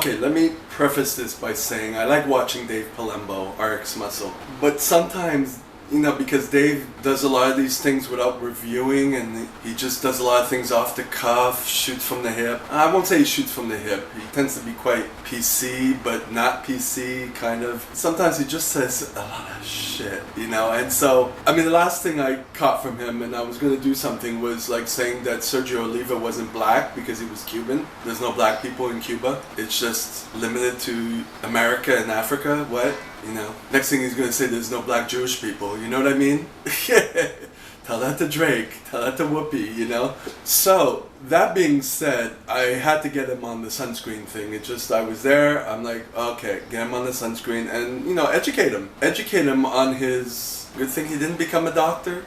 Okay, let me preface this by saying I like watching Dave Palumbo, RX Muscle, but sometimes, because Dave does a lot of these things without reviewing, and he just does a lot of things off the cuff, shoots from the hip. I won't say he shoots from the hip. He tends to be quite PC, but not PC, kind of. Sometimes he just says a lot of shit, and so, the last thing I caught from him, and I was going to do something, was like saying that Sergio Oliva wasn't black because he was Cuban. There's no black people in Cuba. It's just limited to America and Africa. What? Next thing he's going to say, there's no black Jewish people. You know what I mean? Tell that to Drake. Tell that to Whoopi, So, that being said, I had to get him on the sunscreen thing. I was there. I'm like, okay, get him on the sunscreen and, educate him. Educate him on his... Good thing he didn't become a doctor.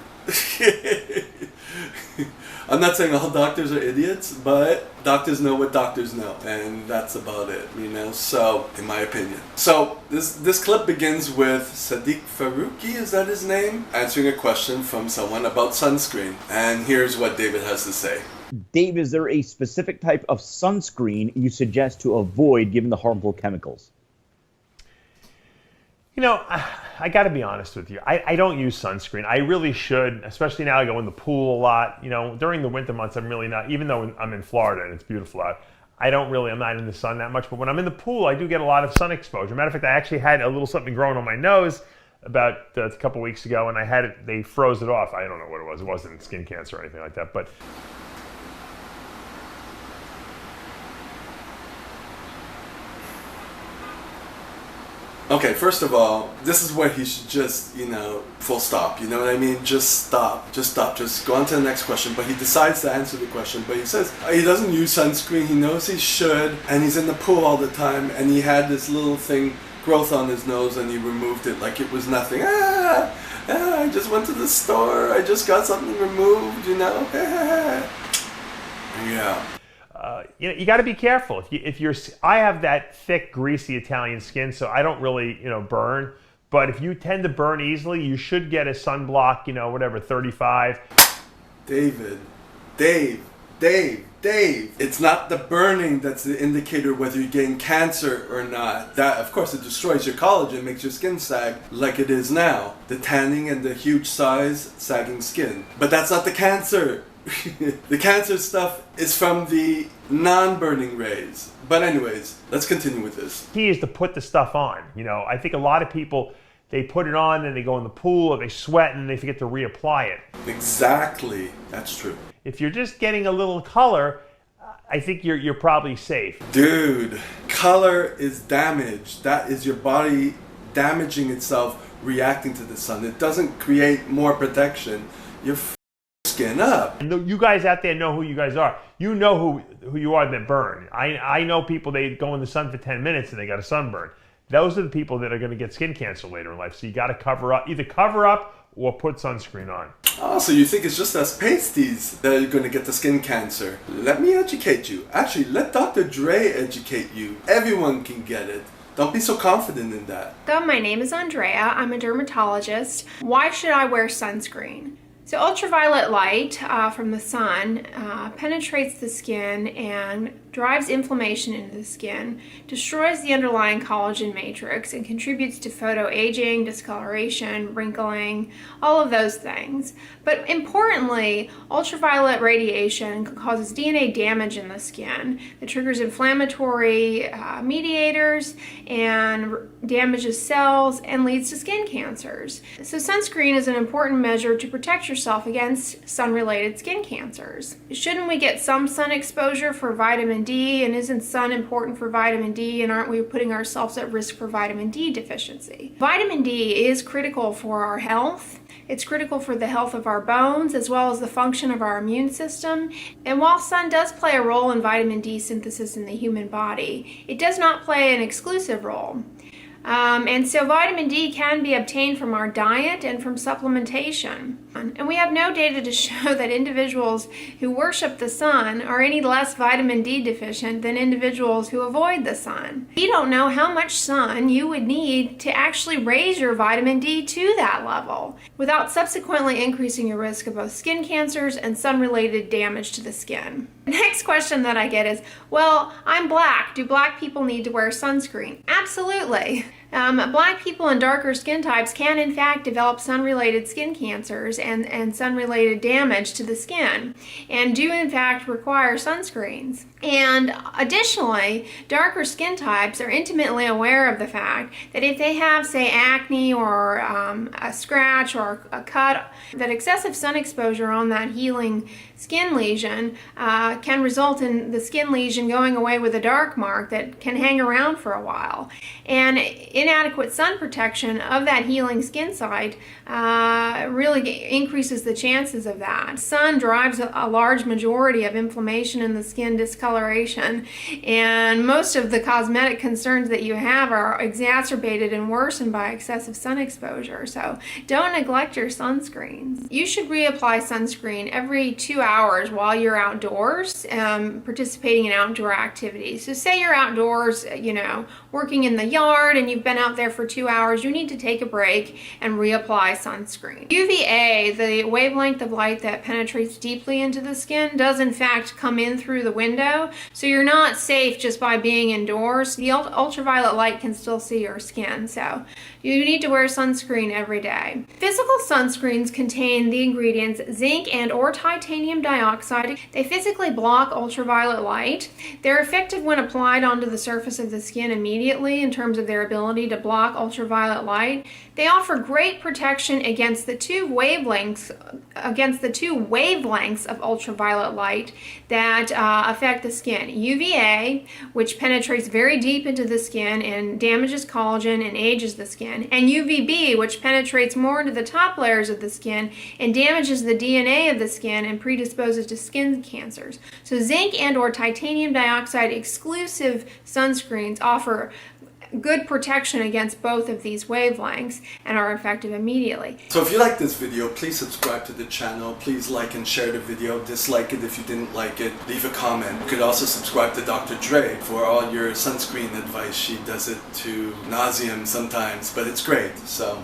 I'm not saying all doctors are idiots, but doctors know what doctors know, and that's about it, so, in my opinion. So, this clip begins with Sadiq Faruqi, is that his name? Answering a question from someone about sunscreen, and here's what David has to say. Dave, is there a specific type of sunscreen you suggest to avoid given the harmful chemicals? I got to be honest with you. I don't use sunscreen. I really should, especially now I go in the pool a lot. During the winter months, I'm really not, even though I'm in Florida and it's beautiful out, I'm not in the sun that much. But when I'm in the pool, I do get a lot of sun exposure. Matter of fact, I actually had a little something growing on my nose about a couple weeks ago, and they froze it off. I don't know what it was. It wasn't skin cancer or anything like that. But Okay, first of all, this is where he should just, full stop. You know what I mean? Just stop. Just go on to the next question. But he decides to answer the question. But he says he doesn't use sunscreen. He knows he should. And he's in the pool all the time. And he had this little thing, growth on his nose, and he removed it like it was nothing. I just went to the store. I just got something removed, Yeah. You got to be careful. I have that thick, greasy Italian skin, so I don't really, burn. But if you tend to burn easily, you should get a sunblock, 35. Dave. It's not the burning that's the indicator whether you're getting cancer or not. That, of course, it destroys your collagen, makes your skin sag like it is now. The tanning and the huge size, sagging skin. But that's not the cancer. The cancer stuff is from the non-burning rays. But anyways, let's continue with this. Key is to put the stuff on. I think a lot of people, they put it on and they go in the pool or they sweat and they forget to reapply it. Exactly. That's true. If you're just getting a little color, I think you're probably safe. Dude, color is damage. That is your body damaging itself, reacting to the sun. It doesn't create more protection. You're skin up. And you guys out there know who you guys are. You know who you are that burn. I know people, they go in the sun for 10 minutes and they got a sunburn. Those are the people that are going to get skin cancer later in life. So you got to either cover up or put sunscreen on. Oh, so you think it's just us pasties that are going to get the skin cancer? Let me educate you. Actually, let Dr. Dray educate you. Everyone can get it. Don't be so confident in that. So my name is Andrea. I'm a dermatologist. Why should I wear sunscreen? So ultraviolet light from the sun penetrates the skin and drives inflammation into the skin, destroys the underlying collagen matrix, and contributes to photoaging, discoloration, wrinkling, all of those things. But importantly, ultraviolet radiation causes DNA damage in the skin that triggers inflammatory mediators and damages cells and leads to skin cancers. So sunscreen is an important measure to protect yourself against sun-related skin cancers. Shouldn't we get some sun exposure for vitamin D? And isn't sun important for vitamin D? And aren't we putting ourselves at risk for vitamin D deficiency? Vitamin D is critical for our health. It's critical for the health of our bones as well as the function of our immune system. And while sun does play a role in vitamin D synthesis in the human body, it does not play an exclusive role. And so vitamin D can be obtained from our diet and from supplementation. And we have no data to show that individuals who worship the sun are any less vitamin D deficient than individuals who avoid the sun. You don't know how much sun you would need to actually raise your vitamin D to that level without subsequently increasing your risk of both skin cancers and sun-related damage to the skin. The next question that I get is, well, I'm black. Do black people need to wear sunscreen? Absolutely. Black people and darker skin types can in fact develop sun-related skin cancers and sun-related damage to the skin, and do in fact require sunscreens. And additionally, darker skin types are intimately aware of the fact that if they have, say, acne or a scratch or a cut, that excessive sun exposure on that healing skin lesion can result in the skin lesion going away with a dark mark that can hang around for a while. And inadequate sun protection of that healing skin site really increases the chances of that. Sun drives a large majority of inflammation in the skin discoloration, and most of the cosmetic concerns that you have are exacerbated and worsened by excessive sun exposure. So don't neglect your sunscreens. You should reapply sunscreen every 2 hours while you're outdoors, participating in outdoor activities. So say you're outdoors, working in the yard and you've been out there for 2 hours, you need to take a break and reapply sunscreen. UVA, the wavelength of light that penetrates deeply into the skin, does in fact come in through the window, so you're not safe just by being indoors. The ultraviolet light can still see your skin, so you need to wear sunscreen every day. Physical sunscreens contain the ingredients zinc and or titanium dioxide. They physically block ultraviolet light. They're effective when applied onto the surface of the skin immediately in terms of their ability to block ultraviolet light. They offer great protection against the two wavelengths of ultraviolet light that affect the skin. UVA, which penetrates very deep into the skin and damages collagen and ages the skin, and UVB, which penetrates more into the top layers of the skin and damages the DNA of the skin and predisposes to skin cancers. So zinc and or titanium dioxide exclusive sunscreens offer good protection against both of these wavelengths and are effective immediately. So if you like this video, please subscribe to the channel. Please like and share the video. Dislike it if you didn't like it. Leave a comment. You could also subscribe to Dr. Dray for all your sunscreen advice. She does it to nauseam sometimes, but it's great. So